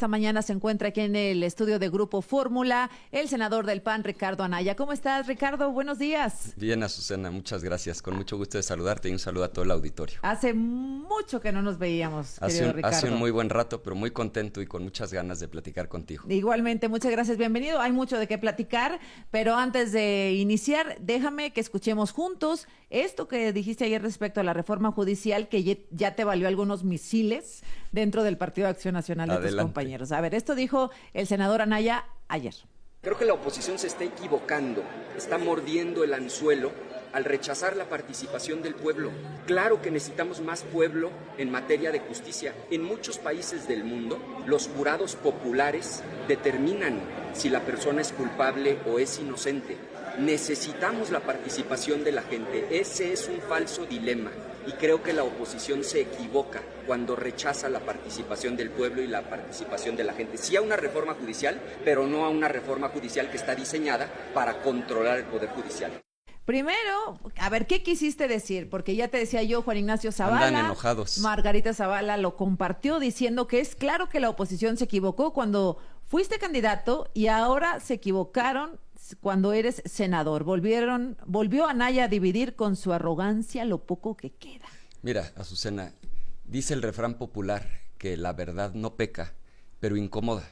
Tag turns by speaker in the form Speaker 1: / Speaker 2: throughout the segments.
Speaker 1: esta mañana se encuentra aquí en el estudio de Grupo Fórmula el senador del PAN, Ricardo Anaya. ¿Cómo estás, Ricardo? Buenos días.
Speaker 2: Bien, Azucena, muchas gracias. Con mucho gusto de saludarte y un saludo a todo el auditorio.
Speaker 1: Hace mucho que no nos veíamos, querido Ricardo.
Speaker 2: Hace un muy buen rato, pero muy contento y con muchas ganas de platicar contigo.
Speaker 1: Igualmente, muchas gracias, bienvenido. Hay mucho de qué platicar, pero antes de iniciar, déjame que escuchemos juntos esto que dijiste ayer respecto a la reforma judicial, que ya te valió algunos misiles dentro del Partido de Acción Nacional de tus compañeros. A ver, esto dijo el senador Anaya ayer.
Speaker 3: Creo que la oposición se está equivocando, está mordiendo el anzuelo al rechazar la participación del pueblo. Claro que necesitamos más pueblo en materia de justicia. En muchos países del mundo, los jurados populares determinan si la persona es culpable o es inocente. Necesitamos la participación de la gente. Ese es un falso dilema. Y creo que la oposición se equivoca cuando rechaza la participación del pueblo y la participación de la gente. Sí a una reforma judicial, pero no a una reforma judicial que está diseñada para controlar el Poder Judicial.
Speaker 1: Primero, a ver, ¿qué quisiste decir? Porque ya te decía yo, Juan Ignacio Zavala.
Speaker 2: Andan enojados.
Speaker 1: Margarita Zavala lo compartió diciendo que es claro que la oposición se equivocó cuando fuiste candidato y ahora se equivocaron cuando eres senador. Volvió Anaya a dividir con su arrogancia lo poco que queda.
Speaker 2: Mira, Azucena, dice el refrán popular que la verdad no peca, pero incomoda.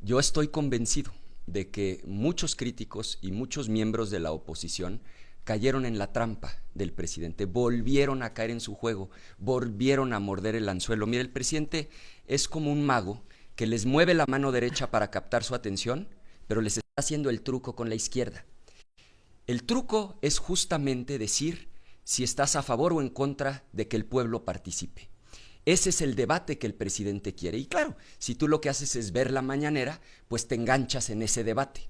Speaker 2: Yo estoy convencido de que muchos críticos y muchos miembros de la oposición cayeron en la trampa del presidente, volvieron a caer en su juego, volvieron a morder el anzuelo. Mira, el presidente es como un mago que les mueve la mano derecha para captar su atención, pero les está haciendo el truco con la izquierda. El truco es justamente decir si estás a favor o en contra de que el pueblo participe. Ese es el debate que el presidente quiere. Y claro, si tú lo que haces es ver la mañanera, pues te enganchas en ese debate.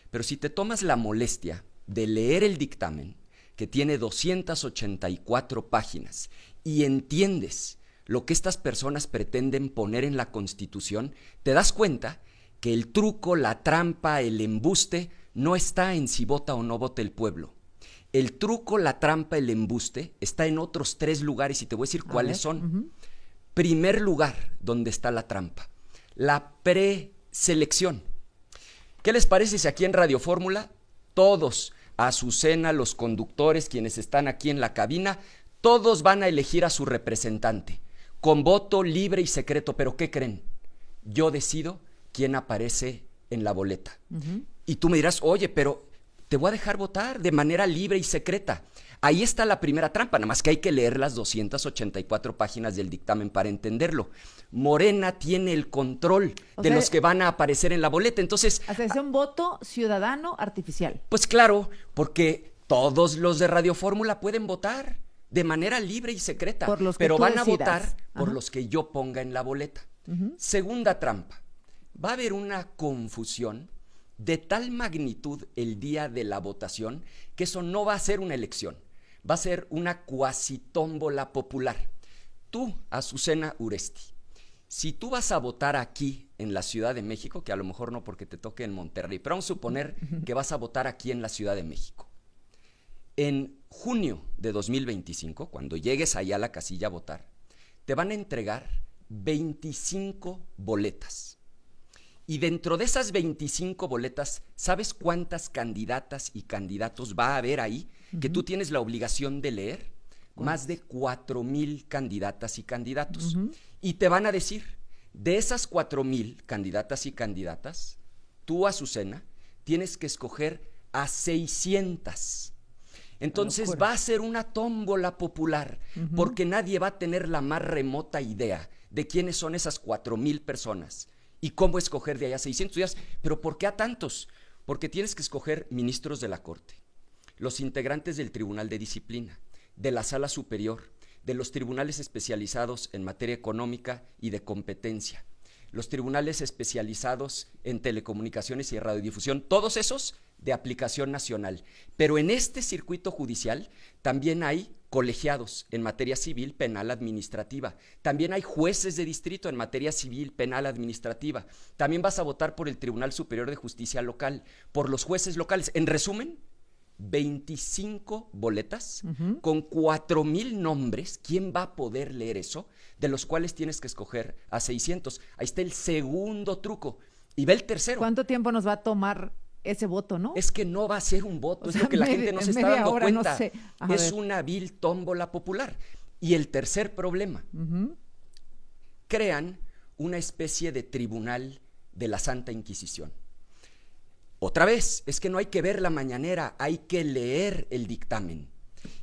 Speaker 2: Pero si te tomas la molestia de leer el dictamen, que tiene 284 páginas, y entiendes lo que estas personas pretenden poner en la Constitución, te das cuenta que el truco, la trampa, el embuste no está en si vota o no vota el pueblo. El truco, la trampa, el embuste está en otros 3 lugares y te voy a decir cuáles son. Primer lugar donde está la trampa, la preselección. ¿Qué les parece si aquí en Radio Fórmula todos, Azucena, los conductores, quienes están aquí en la cabina, todos van a elegir a su representante con voto libre y secreto? ¿Pero qué creen? Yo decido quién aparece en la boleta. Y tú me dirás, oye, pero te voy a dejar votar de manera libre y secreta. Ahí está la primera trampa, nada más que hay que leer las 284 páginas del dictamen para entenderlo. Morena tiene el control de los que van a aparecer en la boleta, entonces...
Speaker 1: Es un voto ciudadano artificial.
Speaker 2: Pues claro, porque todos los de Radio Fórmula pueden votar de manera libre y secreta, pero van a votar por los que yo ponga en la boleta. Segunda trampa, va a haber una confusión de tal magnitud el día de la votación que eso no va a ser una elección, va a ser una cuasitómbola popular. Tú, Azucena Uresti, si tú vas a votar aquí en la Ciudad de México, que a lo mejor no porque te toque en Monterrey, pero vamos a suponer que vas a votar aquí en la Ciudad de México. En junio de 2025, cuando llegues allá a la casilla a votar, te van a entregar 25 boletas. Y dentro de esas 25 boletas, ¿sabes cuántas candidatas y candidatos va a haber ahí que tú tienes la obligación de leer? Más de 4,000 candidatas y candidatos. Y te van a decir, de esas 4,000 candidatas y candidatas, tú, Azucena, tienes que escoger a 600. Entonces va a ser una tómbola popular, porque nadie va a tener la más remota idea de quiénes son esas 4,000 personas. ¿Y cómo escoger de allá 600 días? ¿Pero por qué a tantos? Porque tienes que escoger ministros de la Corte, los integrantes del Tribunal de Disciplina, de la Sala Superior, de los tribunales especializados en materia económica y de competencia, los tribunales especializados en telecomunicaciones y radiodifusión, todos esos de aplicación nacional. Pero en este circuito judicial también hay colegiados en materia civil, penal, administrativa. También hay jueces de distrito en materia civil, penal, administrativa. También vas a votar por el Tribunal Superior de Justicia local, por los jueces locales. En resumen, 25 boletas con 4,000 nombres. ¿Quién va a poder leer eso? de los cuales tienes que escoger a 600. Ahí está el segundo truco. Y ve el tercero.
Speaker 1: ¿Cuánto tiempo nos va a tomar ese voto, no?
Speaker 2: Es que no va a ser un voto, es lo que la gente no se está dando cuenta. No sé. Es una vil tómbola popular. Y el tercer problema, crean una especie de tribunal de la Santa Inquisición. Otra vez, es que no hay que ver la mañanera, hay que leer el dictamen.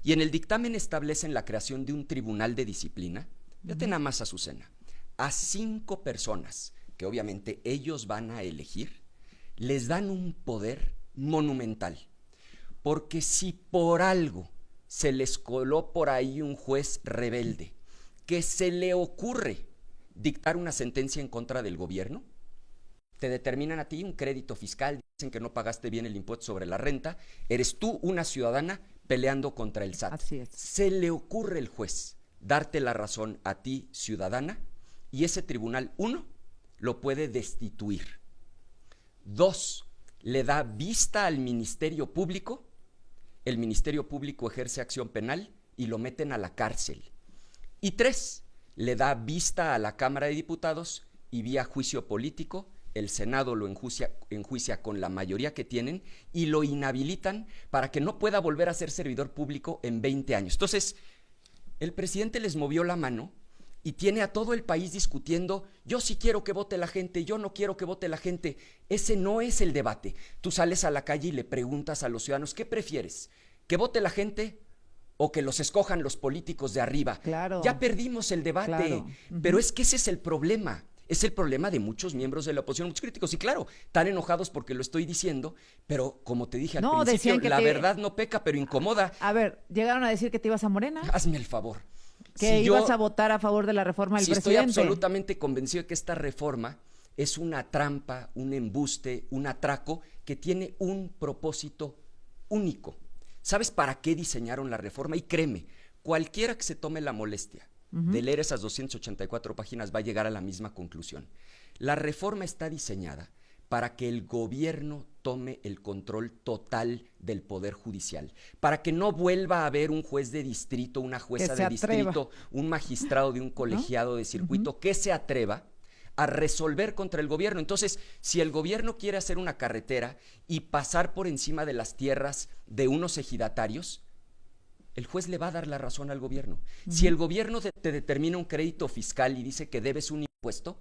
Speaker 2: Y en el dictamen establecen la creación de un tribunal de disciplina. Fíjate nada más, Azucena, a 5 personas, que obviamente ellos van a elegir, les dan un poder monumental. Porque si por algo se les coló por ahí un juez rebelde, que se le ocurre dictar una sentencia en contra del gobierno, te determinan a ti un crédito fiscal, dicen que no pagaste bien el impuesto sobre la renta, eres tú una ciudadana peleando contra el SAT.
Speaker 1: Así es.
Speaker 2: Se le ocurre el juez darte la razón a ti, ciudadana, y ese tribunal, 1, lo puede destituir. 2, le da vista al Ministerio Público, el Ministerio Público ejerce acción penal y lo meten a la cárcel. Y 3, le da vista a la Cámara de Diputados y vía juicio político, el Senado lo enjuicia con la mayoría que tienen y lo inhabilitan para que no pueda volver a ser servidor público en 20 años. Entonces, el presidente les movió la mano y tiene a todo el país discutiendo, yo sí quiero que vote la gente, yo no quiero que vote la gente. Ese no es el debate. Tú sales a la calle y le preguntas a los ciudadanos, ¿qué prefieres? ¿Que vote la gente o que los escojan los políticos de arriba?
Speaker 1: Claro.
Speaker 2: Ya perdimos el debate, claro. Pero es que ese es el problema. Es el problema de muchos miembros de la oposición, muchos críticos. Y claro, están enojados porque lo estoy diciendo, pero como te dije al principio, la verdad no peca, pero incomoda.
Speaker 1: A ver, ¿llegaron a decir que te ibas a Morena?
Speaker 2: Hazme el favor.
Speaker 1: Que ibas a votar a favor de la reforma del presidente.
Speaker 2: Estoy absolutamente convencido de que esta reforma es una trampa, un embuste, un atraco que tiene un propósito único. ¿Sabes para qué diseñaron la reforma? Y créeme, cualquiera que se tome la molestia de leer esas 284 páginas va a llegar a la misma conclusión. La reforma está diseñada para que el gobierno tome el control total del Poder Judicial, para que no vuelva a haber un juez de distrito, una jueza de distrito, un magistrado de un colegiado de circuito que se atreva a resolver contra el gobierno. Entonces, si el gobierno quiere hacer una carretera y pasar por encima de las tierras de unos ejidatarios, el juez le va a dar la razón al gobierno. Si el gobierno te determina un crédito fiscal y dice que debes un impuesto,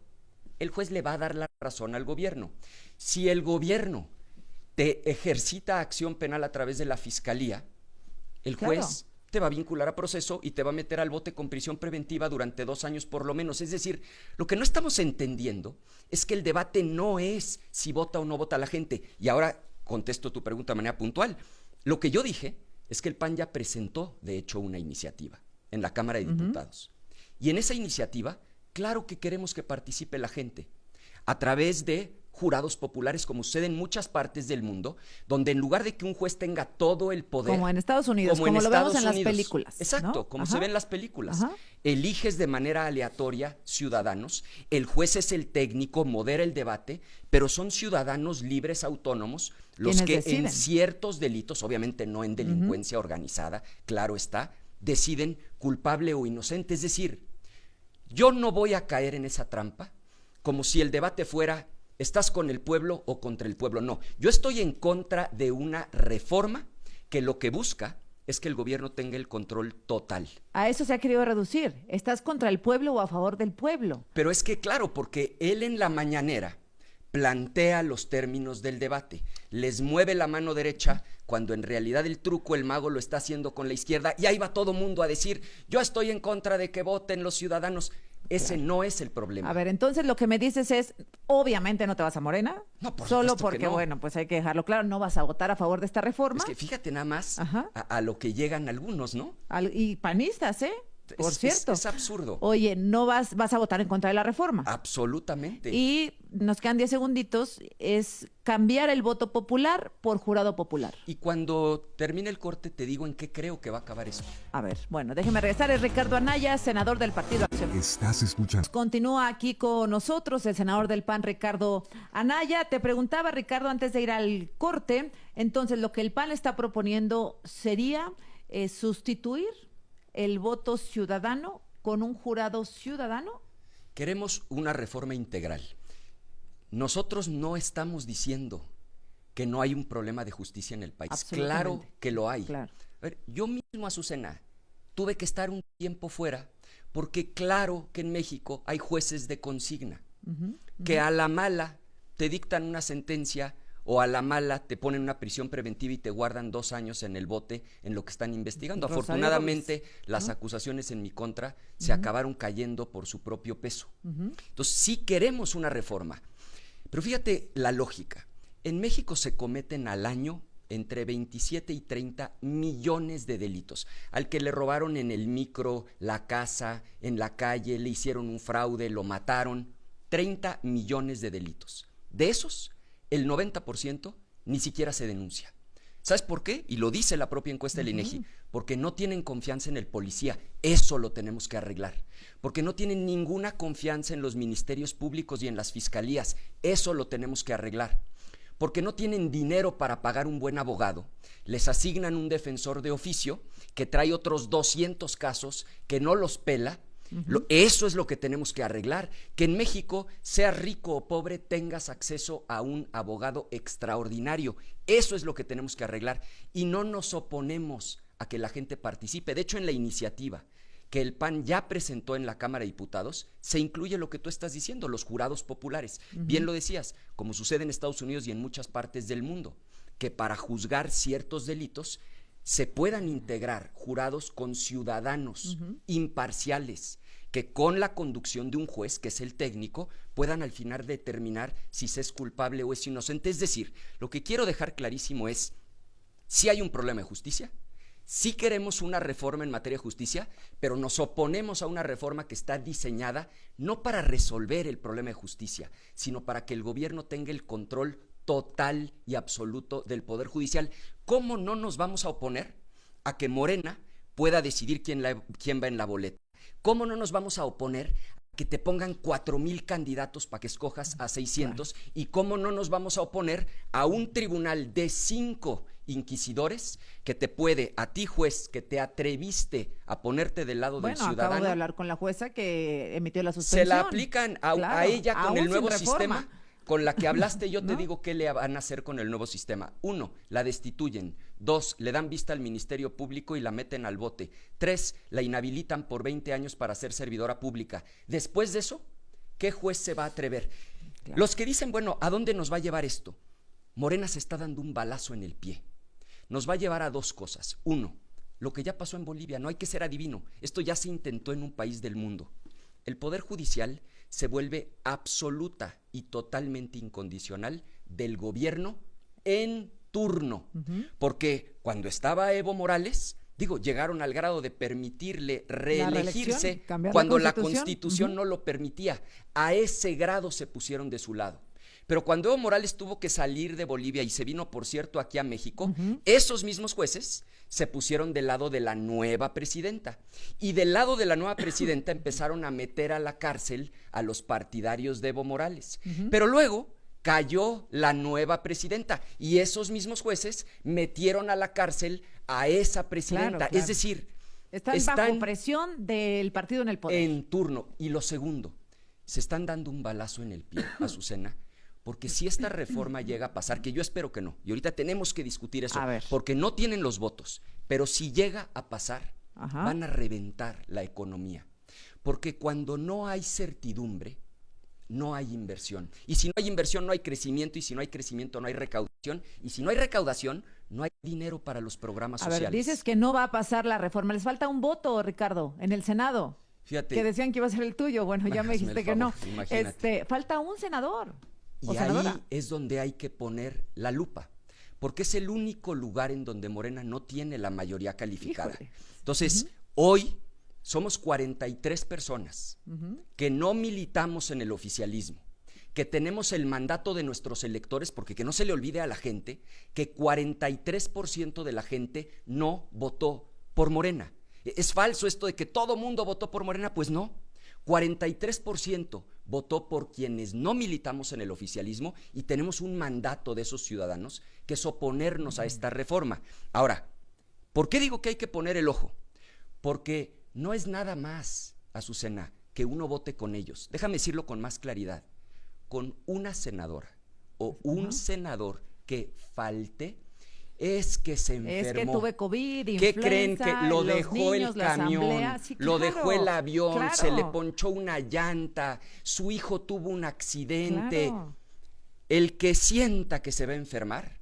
Speaker 2: el juez le va a dar la razón al gobierno. Si el gobierno te ejercita acción penal a través de la fiscalía, el juez te va a vincular a proceso y te va a meter al bote con prisión preventiva durante 2 años por lo menos. Es decir, lo que no estamos entendiendo es que el debate no es si vota o no vota la gente. Y ahora contesto tu pregunta de manera puntual. Lo que yo dije es que el PAN ya presentó, de hecho, una iniciativa en la Cámara de Diputados. Y en esa iniciativa, claro que queremos que participe la gente a través de jurados populares, como sucede en muchas partes del mundo, donde en lugar de que un juez tenga todo el poder...
Speaker 1: Como en Estados Unidos, como lo vemos en las películas.
Speaker 2: Exacto,
Speaker 1: ¿no?
Speaker 2: como se ve en las películas. Eliges de manera aleatoria ciudadanos, el juez es el técnico, modera el debate, pero son ciudadanos libres, autónomos, los que deciden en ciertos delitos, obviamente no en delincuencia organizada, claro está, deciden culpable o inocente. Es decir, yo no voy a caer en esa trampa como si el debate fuera ¿estás con el pueblo o contra el pueblo? No, yo estoy en contra de una reforma que lo que busca es que el gobierno tenga el control total.
Speaker 1: A eso se ha querido reducir. ¿Estás contra el pueblo o a favor del pueblo?
Speaker 2: Pero es que claro, porque él en la mañanera plantea los términos del debate, les mueve la mano derecha cuando en realidad el truco, el mago lo está haciendo con la izquierda y ahí va todo mundo a decir, yo estoy en contra de que voten los ciudadanos. Ese no es el problema.
Speaker 1: A ver, entonces lo que me dices es, obviamente no te vas a Morena,
Speaker 2: no, por
Speaker 1: solo porque,
Speaker 2: no.
Speaker 1: Bueno, pues hay que dejarlo claro, no vas a votar a favor de esta reforma.
Speaker 2: Es que fíjate nada más a lo que llegan algunos, ¿no?
Speaker 1: Y panistas, por cierto.
Speaker 2: Es absurdo.
Speaker 1: Oye, no vas a votar en contra de la reforma.
Speaker 2: Absolutamente.
Speaker 1: Y nos quedan 10 segunditos, es cambiar el voto popular por jurado popular.
Speaker 2: Y cuando termine el corte te digo en qué creo que va a acabar esto.
Speaker 1: A ver, bueno, déjeme regresar. Es Ricardo Anaya, senador del Partido Acción.
Speaker 4: Estás escuchando.
Speaker 1: Continúa aquí con nosotros el senador del PAN, Ricardo Anaya. Te preguntaba, Ricardo, antes de ir al corte, entonces lo que el PAN está proponiendo sería sustituir el voto ciudadano con un jurado ciudadano?
Speaker 2: Queremos una reforma integral. Nosotros no estamos diciendo que no hay un problema de justicia en el país. Claro que lo hay.
Speaker 1: Claro.
Speaker 2: A ver, yo mismo, Azucena, tuve que estar un tiempo fuera porque claro que en México hay jueces de consigna que a la mala te dictan una sentencia o a la mala te ponen una prisión preventiva y te guardan 2 años en el bote en lo que están investigando. Afortunadamente, las acusaciones en mi contra se acabaron cayendo por su propio peso. Entonces, sí queremos una reforma. Pero fíjate la lógica. En México se cometen al año entre 27 y 30 millones de delitos. Al que le robaron en el micro, la casa, en la calle, le hicieron un fraude, lo mataron. 30 millones de delitos. De esos, el 90% ni siquiera se denuncia. ¿Sabes por qué? Y lo dice la propia encuesta del INEGI, porque no tienen confianza en el policía. Eso lo tenemos que arreglar. Porque no tienen ninguna confianza en los ministerios públicos y en las fiscalías. Eso lo tenemos que arreglar. Porque no tienen dinero para pagar un buen abogado. Les asignan un defensor de oficio que trae otros 200 casos que no los pela. Eso es lo que tenemos que arreglar, que en México, seas rico o pobre, tengas acceso a un abogado extraordinario. Eso es lo que tenemos que arreglar y no nos oponemos a que la gente participe. De hecho, en la iniciativa que el PAN ya presentó en la Cámara de Diputados, se incluye lo que tú estás diciendo, los jurados populares. Bien lo decías, como sucede en Estados Unidos y en muchas partes del mundo, que para juzgar ciertos delitos se puedan integrar jurados con ciudadanos imparciales, que con la conducción de un juez, que es el técnico, puedan al final determinar si se es culpable o es inocente. Es decir, lo que quiero dejar clarísimo es, si hay un problema de justicia, sí queremos una reforma en materia de justicia, pero nos oponemos a una reforma que está diseñada no para resolver el problema de justicia, sino para que el gobierno tenga el control total y absoluto del Poder Judicial. ¿Cómo no nos vamos a oponer a que Morena pueda decidir quién va en la boleta? ¿Cómo no nos vamos a oponer a que te pongan 4,000 candidatos para que escojas a 600? Claro. ¿Y cómo no nos vamos a oponer a un tribunal de 5 inquisidores que te puede, a ti juez, que te atreviste a ponerte del lado del ciudadano?
Speaker 1: Bueno, acabo de hablar con la jueza que emitió la suspensión.
Speaker 2: Se la aplican a ella con el nuevo sistema. Con la que hablaste, yo te digo qué le van a hacer con el nuevo sistema. 1, la destituyen. 2, le dan vista al Ministerio Público y la meten al bote. 3, la inhabilitan por 20 años para ser servidora pública. Después de eso, ¿qué juez se va a atrever? Claro. Los que dicen, bueno, ¿a dónde nos va a llevar esto? Morena se está dando un balazo en el pie. Nos va a llevar a 2 cosas. 1, lo que ya pasó en Bolivia, no hay que ser adivino. Esto ya se intentó en un país del mundo. El Poder Judicial se vuelve absoluta y totalmente incondicional del gobierno en turno. Porque cuando estaba Evo Morales, llegaron al grado de permitirle reelegirse cuando la Constitución no lo permitía. A ese grado se pusieron de su lado. Pero cuando Evo Morales tuvo que salir de Bolivia y se vino, por cierto, aquí a México, esos mismos jueces se pusieron del lado de la nueva presidenta. Y del lado de la nueva presidenta empezaron a meter a la cárcel a los partidarios de Evo Morales. Pero luego cayó la nueva presidenta y esos mismos jueces metieron a la cárcel a esa presidenta. Claro. Es decir,
Speaker 1: están bajo presión del partido en el poder.
Speaker 2: En turno. Y lo segundo, se están dando un balazo en el pie, Azucena. Porque si esta reforma llega a pasar, que yo espero que no, y ahorita tenemos que discutir eso, porque no tienen los votos, pero si llega a pasar, van a reventar la economía. Porque cuando no hay certidumbre, no hay inversión. Y si no hay inversión, no hay crecimiento, y si no hay crecimiento, no hay recaudación, y si no hay recaudación, no hay dinero para los programas sociales.
Speaker 1: A ver, dices que no va a pasar la reforma. Les falta un voto, Ricardo, en el Senado.
Speaker 2: Fíjate.
Speaker 1: Que decían que iba a ser el tuyo. Bueno, ya me dijiste que no. Falta un senador.
Speaker 2: Y ahí es donde hay que poner la lupa, porque es el único lugar en donde Morena no tiene la mayoría calificada. Híjole. Entonces, hoy somos 43 personas que no militamos en el oficialismo, que tenemos el mandato de nuestros electores, porque que no se le olvide a la gente que 43% de la gente no votó por Morena. ¿Es falso esto de que todo mundo votó por Morena? Pues no. 43% votó por quienes no militamos en el oficialismo y tenemos un mandato de esos ciudadanos que es oponernos a esta reforma. Ahora, ¿por qué digo que hay que poner el ojo? Porque no es nada más, Azucena, que uno vote con ellos, déjame decirlo con más claridad, con una senadora o un senador que falte, es que se enfermó.
Speaker 1: Es que tuve COVID,
Speaker 2: ¿Qué
Speaker 1: influenza,
Speaker 2: creen? Que lo dejó
Speaker 1: niños,
Speaker 2: el camión,
Speaker 1: sí,
Speaker 2: lo dejó el avión,
Speaker 1: claro.
Speaker 2: se le ponchó una llanta, su hijo tuvo un accidente.
Speaker 1: Claro.
Speaker 2: El que sienta que se va a enfermar,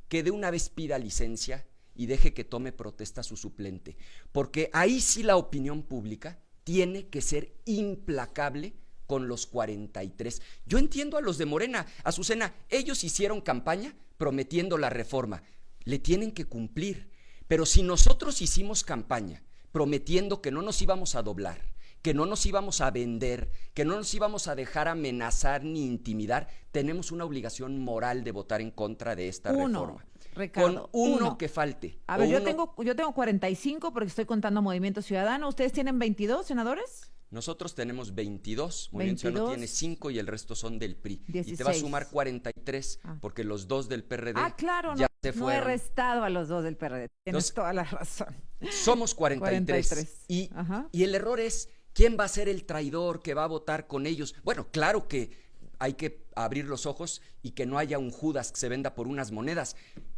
Speaker 2: que de una vez pida licencia y deje que tome protesta su suplente, porque ahí sí la opinión pública tiene que ser implacable con los 43. Yo entiendo a los de Morena, Azucena, ellos hicieron campaña prometiendo la reforma, le tienen que cumplir, pero si nosotros hicimos campaña prometiendo que no nos íbamos a doblar, que no nos íbamos a vender, que no nos íbamos a dejar amenazar ni intimidar, tenemos una obligación moral de votar en contra de esta reforma.
Speaker 1: Ricardo,
Speaker 2: con uno que falte.
Speaker 1: A ver, yo tengo 45 porque estoy contando Movimiento Ciudadano. ¿Ustedes tienen 22 senadores?
Speaker 2: Nosotros tenemos 22, Movimiento Ciudadano tiene 5 y el resto son del PRI.
Speaker 1: 16.
Speaker 2: Y te va a sumar 43 porque los 2 del PRD
Speaker 1: claro,
Speaker 2: ya se
Speaker 1: no
Speaker 2: fueron.
Speaker 1: he restado a los 2 del PRD. Tienes
Speaker 2: Entonces,
Speaker 1: toda la razón.
Speaker 2: Somos 43. Y el error es, ¿quién va a ser el traidor que va a votar con ellos? Bueno, claro que hay que abrir los ojos y que no haya un Judas que se venda por unas monedas,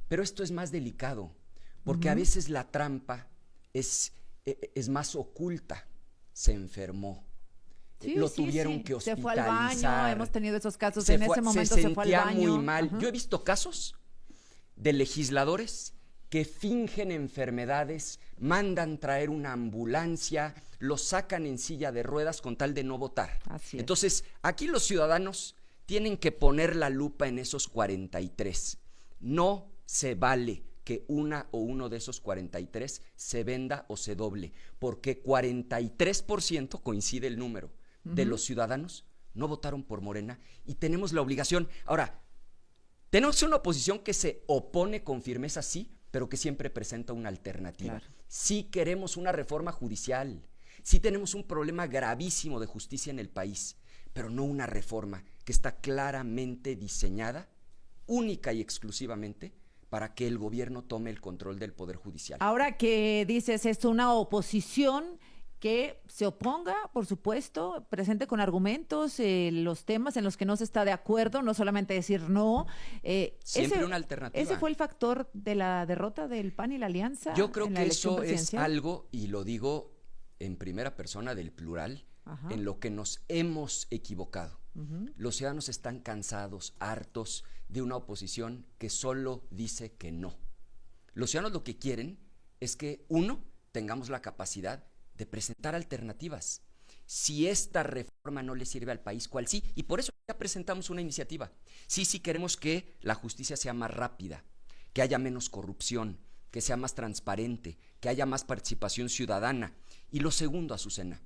Speaker 2: pero esto es más delicado, porque a veces la trampa es más oculta. Se enfermó, lo tuvieron que hospitalizar.
Speaker 1: Se fue al baño, hemos tenido esos casos, en ese momento se fue al baño. Se sentía
Speaker 2: muy mal. Yo he visto casos de legisladores que fingen enfermedades, mandan traer una ambulancia, los sacan en silla de ruedas con tal de no votar.
Speaker 1: Así es.
Speaker 2: Entonces, aquí los ciudadanos tienen que poner la lupa en esos 43. No se vale que una o uno de esos 43 se venda o se doble, porque 43%, coincide el número, de los ciudadanos no votaron por Morena y tenemos la obligación. Ahora, tenemos una oposición que se opone con firmeza, sí, pero que siempre presenta una alternativa. Claro. Sí queremos una reforma judicial, sí tenemos un problema gravísimo de justicia en el país, pero no una reforma que está claramente diseñada, única y exclusivamente, para que el gobierno tome el control del Poder Judicial.
Speaker 1: Ahora que dices esto, una oposición que se oponga, por supuesto, presente con argumentos los temas en los que no se está de acuerdo, no solamente decir no.
Speaker 2: Siempre una alternativa.
Speaker 1: ¿Ese fue el factor de la derrota del PAN y la Alianza?
Speaker 2: Yo creo que eso es algo, y lo digo en primera persona del plural, en lo que nos hemos equivocado. Los ciudadanos están cansados, hartos de una oposición que solo dice que no. Los ciudadanos lo que quieren es que, uno, tengamos la capacidad de presentar alternativas. Si esta reforma no le sirve al país, ¿cuál sí? Y por eso ya presentamos una iniciativa. Sí queremos que la justicia sea más rápida, que haya menos corrupción, que sea más transparente, que haya más participación ciudadana. Y lo segundo, Azucena,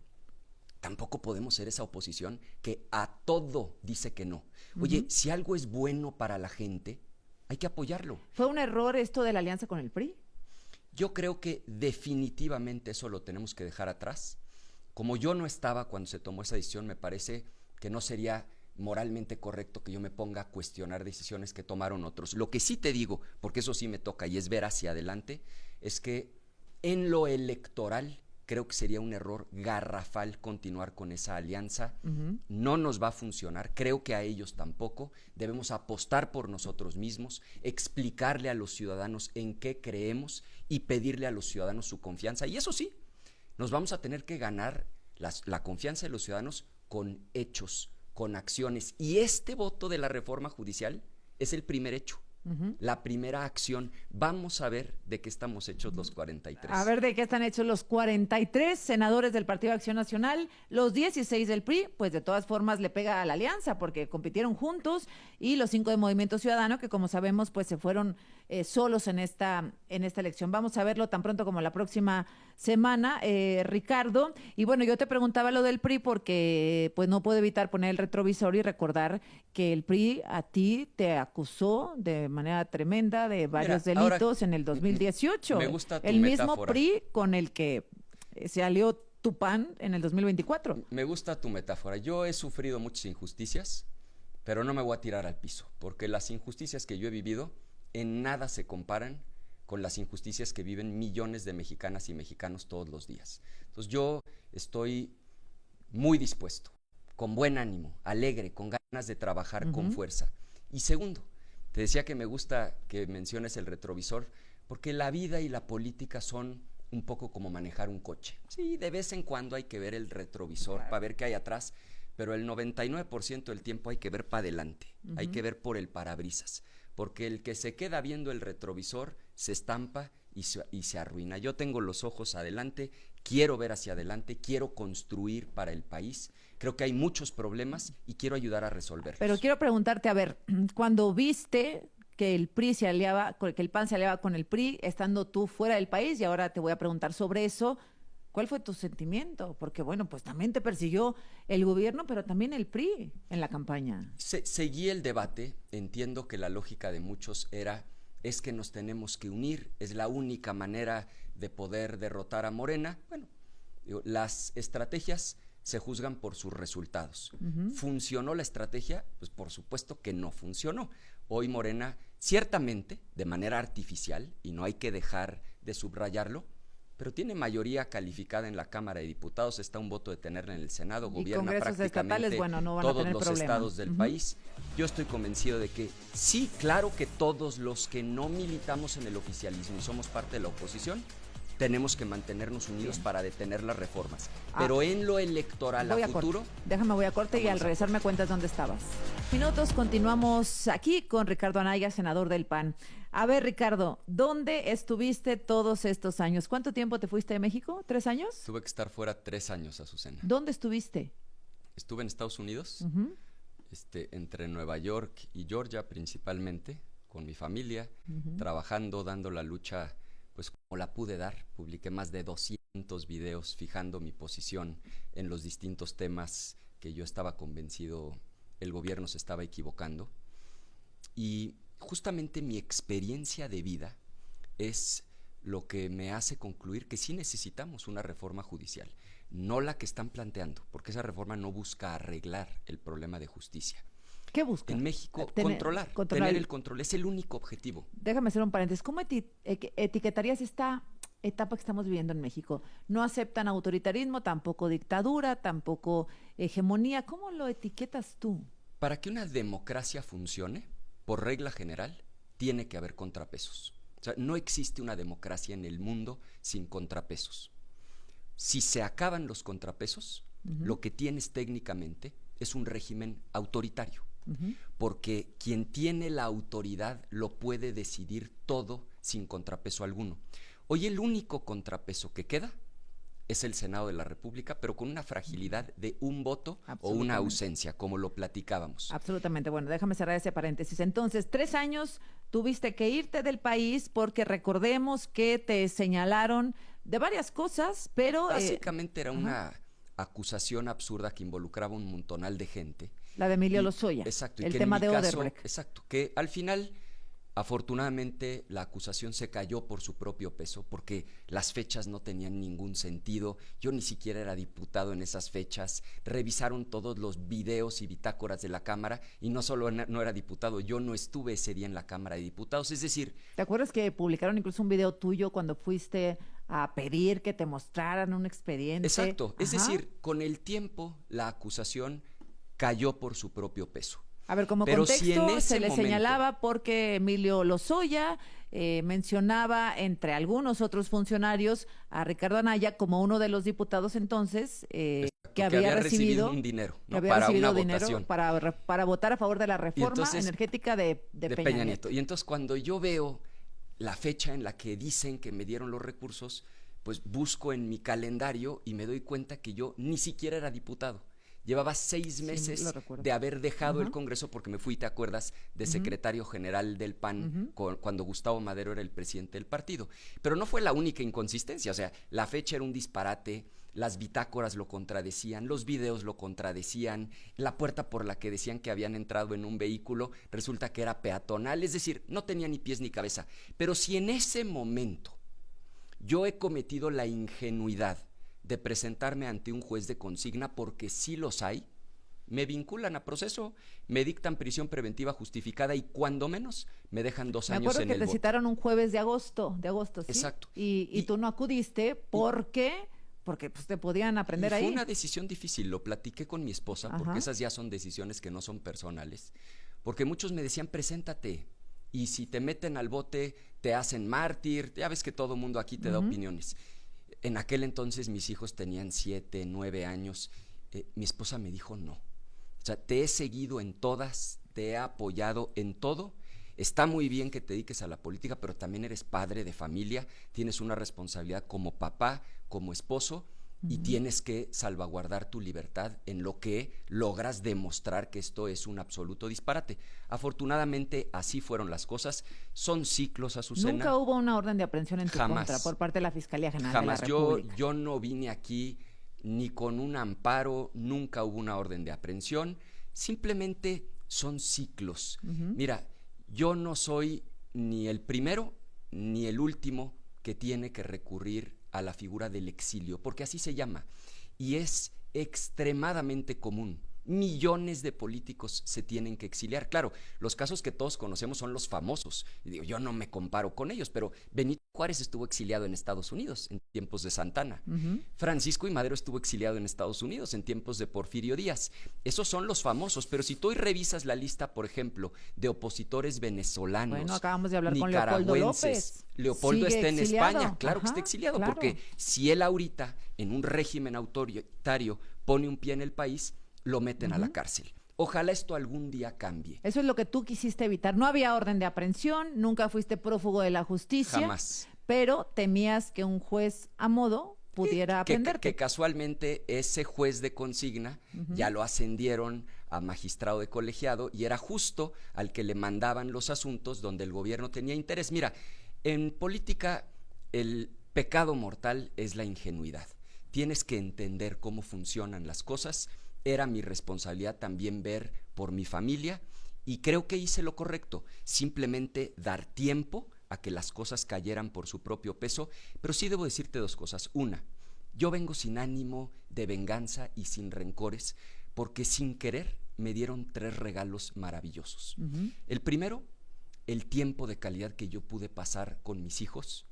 Speaker 2: tampoco podemos ser esa oposición que a todo dice que no. Oye, si algo es bueno para la gente, hay que apoyarlo.
Speaker 1: ¿Fue un error esto de la alianza con el PRI?
Speaker 2: Yo creo que definitivamente eso lo tenemos que dejar atrás. Como yo no estaba cuando se tomó esa decisión, me parece que no sería moralmente correcto que yo me ponga a cuestionar decisiones que tomaron otros. Lo que sí te digo, porque eso sí me toca y es ver hacia adelante, es que en lo electoral creo que sería un error garrafal continuar con esa alianza. No nos va a funcionar, creo que a ellos tampoco. Debemos apostar por nosotros mismos, explicarle a los ciudadanos en qué creemos y pedirle a los ciudadanos su confianza. Y eso sí, nos vamos a tener que ganar la confianza de los ciudadanos con hechos, con acciones. Y este voto de la reforma judicial es el primer hecho. La primera acción. Vamos a ver de qué estamos hechos los 43.
Speaker 1: A ver de qué están hechos los 43 senadores del Partido de Acción Nacional, los 16 del PRI, pues de todas formas le pega a la alianza porque compitieron juntos, y los 5 de Movimiento Ciudadano, que como sabemos pues se fueron solos en esta elección. Vamos a verlo tan pronto como la próxima semana, Ricardo. Y bueno, yo te preguntaba lo del PRI porque pues no puedo evitar poner el retrovisor y recordar que el PRI a ti te acusó de manera tremenda de varios delitos en el 2018.
Speaker 2: Me gusta tu
Speaker 1: el
Speaker 2: metáfora.
Speaker 1: Mismo PRI con el que se alió tu PAN en el 2024.
Speaker 2: Me gusta tu metáfora. Yo he sufrido muchas injusticias, pero no me voy a tirar al piso, porque las injusticias que yo he vivido en nada se comparan con las injusticias que viven millones de mexicanas y mexicanos todos los días. Entonces yo estoy muy dispuesto, con buen ánimo, alegre, con ganas de trabajar con fuerza. Y segundo, te decía que me gusta que menciones el retrovisor, porque la vida y la política son un poco como manejar un coche. Sí, de vez en cuando hay que ver el retrovisor para ver qué hay atrás, pero el 99% del tiempo hay que ver para adelante, hay que ver por el parabrisas, porque el que se queda viendo el retrovisor se estampa y se arruina. Yo tengo los ojos adelante, quiero ver hacia adelante, quiero construir para el país. Creo que hay muchos problemas y quiero ayudar a resolverlos.
Speaker 1: Pero quiero preguntarte, a ver, cuando viste que el PRI se aliaba, que el PAN se aliaba con el PRI, estando tú fuera del país, y ahora te voy a preguntar sobre eso, ¿cuál fue tu sentimiento? Porque bueno, pues también te persiguió el gobierno, pero también el PRI en la campaña.
Speaker 2: Seguí el debate, entiendo que la lógica de muchos es que nos tenemos que unir, es la única manera de poder derrotar a Morena. Bueno, las estrategias se juzgan por sus resultados. ¿Funcionó la estrategia? Pues por supuesto que no funcionó. Hoy Morena, ciertamente, de manera artificial, y no hay que dejar de subrayarlo, pero tiene mayoría calificada en la Cámara de Diputados, está un voto de tenerla en el Senado, gobierna prácticamente todos los estados del país. Yo estoy convencido de que sí, claro que todos los que no militamos en el oficialismo y somos parte de la oposición, tenemos que mantenernos unidos para detener las reformas. Pero en lo electoral a futuro...
Speaker 1: Déjame, voy a corte y al regresar me cuentas dónde estabas. Minutos, continuamos aquí con Ricardo Anaya, senador del PAN. A ver, Ricardo, ¿dónde estuviste todos estos años? ¿Cuánto tiempo te fuiste de México? ¿3 años?
Speaker 2: Tuve que estar fuera 3 años, Azucena.
Speaker 1: ¿Dónde estuviste?
Speaker 2: Estuve en Estados Unidos, entre Nueva York y Georgia principalmente, con mi familia, trabajando, dando la lucha pues como la pude dar. Publiqué más de 200 videos fijando mi posición en los distintos temas que yo estaba convencido el gobierno se estaba equivocando. Y justamente mi experiencia de vida es lo que me hace concluir que sí necesitamos una reforma judicial, no la que están planteando, porque esa reforma no busca arreglar el problema de justicia.
Speaker 1: ¿Qué busca?
Speaker 2: En México, controlar, tener el control, es el único objetivo.
Speaker 1: Déjame hacer un paréntesis. ¿Cómo etiquetarías esta etapa que estamos viviendo en México? No aceptan autoritarismo, tampoco dictadura, tampoco hegemonía. ¿Cómo lo etiquetas tú?
Speaker 2: Para que una democracia funcione, por regla general, tiene que haber contrapesos. O sea, no existe una democracia en el mundo sin contrapesos. Si se acaban los contrapesos, lo que tienes técnicamente es un régimen autoritario. Porque quien tiene la autoridad lo puede decidir todo sin contrapeso alguno. Hoy el único contrapeso que queda es el Senado de la República, pero con una fragilidad de un voto o una ausencia, como lo platicábamos.
Speaker 1: Absolutamente. Bueno, déjame cerrar ese paréntesis. Entonces, 3 años tuviste que irte del país porque recordemos que te señalaron de varias cosas, pero...
Speaker 2: Básicamente era una acusación absurda que involucraba un montonal de gente.
Speaker 1: La de Emilio Lozoya.
Speaker 2: Exacto.
Speaker 1: El tema de Odebrecht.
Speaker 2: Exacto, que al final, afortunadamente, la acusación se cayó por su propio peso, porque las fechas no tenían ningún sentido. Yo ni siquiera era diputado en esas fechas. Revisaron todos los videos y bitácoras de la Cámara, y no solo no era diputado, yo no estuve ese día en la Cámara de Diputados. Es decir...
Speaker 1: ¿Te acuerdas que publicaron incluso un video tuyo cuando fuiste a pedir que te mostraran un expediente?
Speaker 2: Exacto. Es decir, con el tiempo, la acusación cayó por su propio peso.
Speaker 1: A ver, como contexto, se le señalaba porque Emilio Lozoya mencionaba, entre algunos otros funcionarios, a Ricardo Anaya como uno de los diputados entonces que había recibido
Speaker 2: un dinero, ¿no?
Speaker 1: Para una votación. Para votar a favor de la reforma energética de Peña Nieto.
Speaker 2: Y entonces cuando yo veo la fecha en la que dicen que me dieron los recursos, pues busco en mi calendario y me doy cuenta que yo ni siquiera era diputado. Llevaba 6 meses de haber dejado el Congreso porque me fui, ¿te acuerdas?, de secretario general del PAN cuando Gustavo Madero era el presidente del partido. Pero no fue la única inconsistencia, o sea, la fecha era un disparate, las bitácoras lo contradecían, los videos lo contradecían, la puerta por la que decían que habían entrado en un vehículo resulta que era peatonal, es decir, no tenía ni pies ni cabeza. Pero si en ese momento yo he cometido la ingenuidad de presentarme ante un juez de consigna, porque sí los hay, me vinculan a proceso, me dictan prisión preventiva justificada y cuando menos me dejan 2 años en el bote.
Speaker 1: Me acuerdo que te citaron un jueves de agosto, ¿sí?
Speaker 2: Exacto.
Speaker 1: Y tú no acudiste porque porque pues te podían aprender ahí.
Speaker 2: Fue una decisión difícil, lo platiqué con mi esposa, porque esas ya son decisiones que no son personales. Porque muchos me decían, preséntate, y si te meten al bote, te hacen mártir, ya ves que todo mundo aquí te da opiniones. En aquel entonces mis hijos tenían 7, 9 años, mi esposa me dijo no. O sea, te he seguido en todas, te he apoyado en todo. Está muy bien que te dediques a la política, pero también eres padre de familia, tienes una responsabilidad como papá, como esposo, y tienes que salvaguardar tu libertad en lo que logras demostrar que esto es un absoluto disparate. Afortunadamente, así fueron las cosas. Son ciclos, Azucena.
Speaker 1: ¿Nunca hubo una orden de aprehensión en tu contra por parte de la Fiscalía General de la República?
Speaker 2: Yo no vine aquí ni con un amparo, nunca hubo una orden de aprehensión. Simplemente son ciclos. Mira, yo no soy ni el primero ni el último que tiene que recurrir a la figura del exilio, porque así se llama, y es extremadamente común. Millones de políticos se tienen que exiliar. Claro, los casos que todos conocemos son los famosos. Y digo, yo no me comparo con ellos, pero Benito Juárez estuvo exiliado en Estados Unidos en tiempos de Santana. Francisco I. Madero estuvo exiliado en Estados Unidos en tiempos de Porfirio Díaz. Esos son los famosos, pero si tú hoy revisas la lista, por ejemplo, de opositores venezolanos,
Speaker 1: bueno, acabamos de hablar con Leopoldo López.
Speaker 2: Leopoldo está en
Speaker 1: exiliado.
Speaker 2: España, claro que está exiliado,
Speaker 1: claro.
Speaker 2: Porque si él ahorita, en un régimen autoritario, pone un pie en el país, lo meten a la cárcel. Ojalá esto algún día cambie.
Speaker 1: Eso es lo que tú quisiste evitar. No había orden de aprehensión, nunca fuiste prófugo de la justicia.
Speaker 2: Jamás.
Speaker 1: Pero temías que un juez a modo pudiera aprenderte.
Speaker 2: Que casualmente ese juez de consigna ya lo ascendieron a magistrado de colegiado y era justo al que le mandaban los asuntos donde el gobierno tenía interés. Mira, en política el pecado mortal es la ingenuidad. Tienes que entender cómo funcionan las cosas. Era mi responsabilidad también ver por mi familia y creo que hice lo correcto, simplemente dar tiempo a que las cosas cayeran por su propio peso, pero sí debo decirte dos cosas. Una, yo vengo sin ánimo de venganza y sin rencores, porque sin querer me dieron 3 regalos maravillosos. El primero, el tiempo de calidad que yo pude pasar con mis hijos,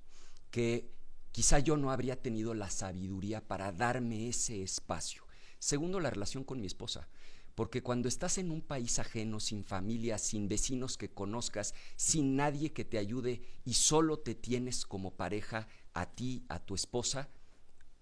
Speaker 2: que quizá yo no habría tenido la sabiduría para darme ese espacio. Segundo, la relación con mi esposa, porque cuando estás en un país ajeno, sin familia, sin vecinos que conozcas, sin nadie que te ayude y solo te tienes como pareja a ti, a tu esposa,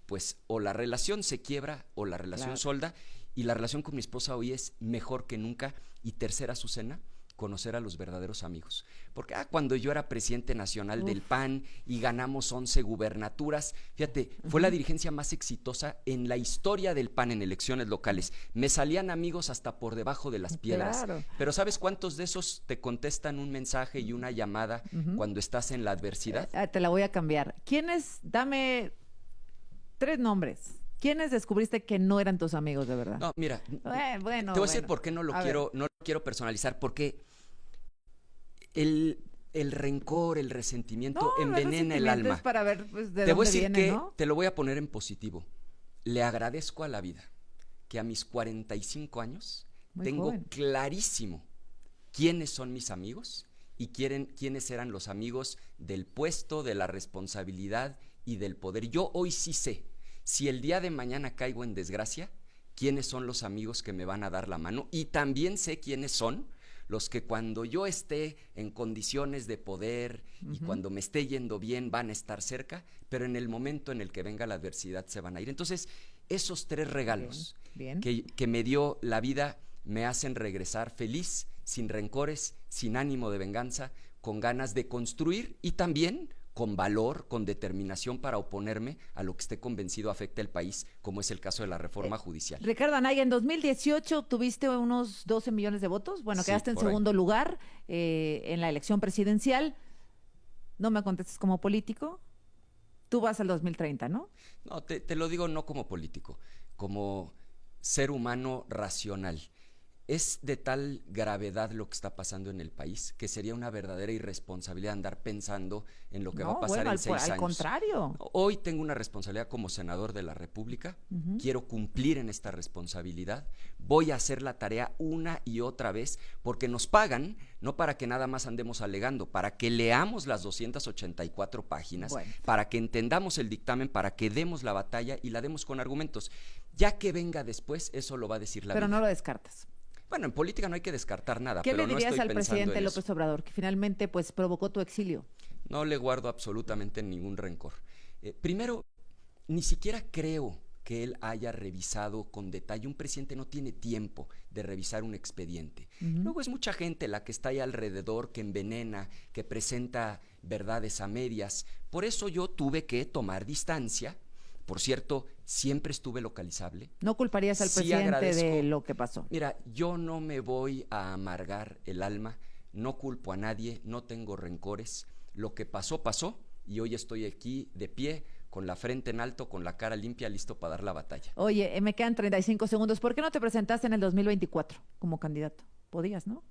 Speaker 2: pues o la relación se quiebra o la relación solda, y la relación con mi esposa hoy es mejor que nunca. Y tercera, Azucena, conocer a los verdaderos amigos. Porque cuando yo era presidente nacional del PAN y ganamos 11 gubernaturas, fíjate, fue la dirigencia más exitosa en la historia del PAN en elecciones locales. Me salían amigos hasta por debajo de las piedras.
Speaker 1: Claro.
Speaker 2: Pero ¿sabes cuántos de esos te contestan un mensaje y una llamada cuando estás en la adversidad?
Speaker 1: Te la voy a cambiar. ¿Quiénes? Dame 3 nombres. ¿Quiénes descubriste que no eran tus amigos de verdad?
Speaker 2: No, mira,
Speaker 1: bueno,
Speaker 2: te voy a decir por qué no lo quiero personalizar, porque el rencor, el resentimiento envenena el alma.
Speaker 1: Es para ver pues, de
Speaker 2: te voy a
Speaker 1: dónde
Speaker 2: decir
Speaker 1: viene,
Speaker 2: que
Speaker 1: ¿no?
Speaker 2: te lo voy a poner en positivo. Le agradezco a la vida que a mis 45 años tengo clarísimo quiénes son mis amigos y quiénes eran los amigos del puesto, de la responsabilidad y del poder. Yo hoy sí sé, si el día de mañana caigo en desgracia, quiénes son los amigos que me van a dar la mano, y también sé quiénes son los que cuando yo esté en condiciones de poder y cuando me esté yendo bien van a estar cerca, pero en el momento en el que venga la adversidad se van a ir. Entonces, esos 3 regalos que me dio la vida me hacen regresar feliz, sin rencores, sin ánimo de venganza, con ganas de construir y también con valor, con determinación para oponerme a lo que esté convencido afecta al país, como es el caso de la reforma judicial.
Speaker 1: Ricardo Anaya, en 2018 obtuviste unos 12 millones de votos. Bueno, quedaste en segundo lugar en la elección presidencial. No me contestes como político. Tú vas al 2030, ¿no?
Speaker 2: No, te lo digo no como político, como ser humano racional. Es de tal gravedad lo que está pasando en el país que sería una verdadera irresponsabilidad andar pensando en lo que va a pasar en 6 años.
Speaker 1: Al contrario.
Speaker 2: Hoy tengo una responsabilidad como senador de la República. Quiero cumplir en esta responsabilidad. Voy a hacer la tarea una y otra vez porque nos pagan no para que nada más andemos alegando, para que leamos las 284 páginas, para que entendamos el dictamen, para que demos la batalla y la demos con argumentos. Ya que venga después, eso lo va a decir la vida.
Speaker 1: Pero no lo descartas.
Speaker 2: Bueno, en política no hay que descartar nada.
Speaker 1: ¿Qué
Speaker 2: pero
Speaker 1: le dirías
Speaker 2: no
Speaker 1: al presidente López Obrador, que finalmente pues provocó tu exilio?
Speaker 2: No le guardo absolutamente ningún rencor. Primero, ni siquiera creo que él haya revisado con detalle. Un presidente no tiene tiempo de revisar un expediente. Luego es mucha gente la que está ahí alrededor, que envenena, que presenta verdades a medias. Por eso yo tuve que tomar distancia. Por cierto, siempre estuve localizable.
Speaker 1: ¿No culparías al presidente de lo que pasó?
Speaker 2: Mira, yo no me voy a amargar el alma, no culpo a nadie, no tengo rencores. Lo que pasó, pasó, y hoy estoy aquí de pie, con la frente en alto, con la cara limpia, listo para dar la batalla.
Speaker 1: Oye, me quedan 35 segundos. ¿Por qué no te presentaste en el 2024 como candidato? Podías, ¿no?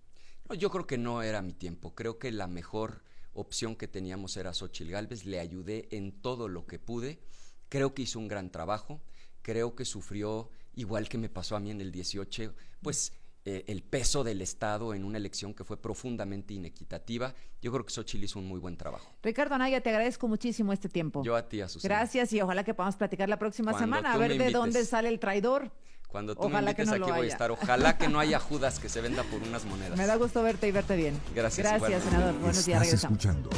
Speaker 2: No, yo creo que no era mi tiempo. Creo que la mejor opción que teníamos era Xóchitl Gálvez. Le ayudé en todo lo que pude. Creo que hizo un gran trabajo, creo que sufrió, igual que me pasó a mí en el 18, pues el peso del Estado en una elección que fue profundamente inequitativa. Yo creo que Xóchitl hizo un muy buen trabajo.
Speaker 1: Ricardo Anaya, te agradezco muchísimo este tiempo.
Speaker 2: Yo a ti, Azucena.
Speaker 1: Gracias y ojalá que podamos platicar la próxima semana, a ver de dónde sale el traidor.
Speaker 2: Cuando tú me invites, aquí voy a estar. Ojalá que no haya Judas que se venda por unas monedas.
Speaker 1: Me da gusto verte y verte bien.
Speaker 2: Gracias,
Speaker 1: senador. Buenos días, regresamos.
Speaker 4: Escuchando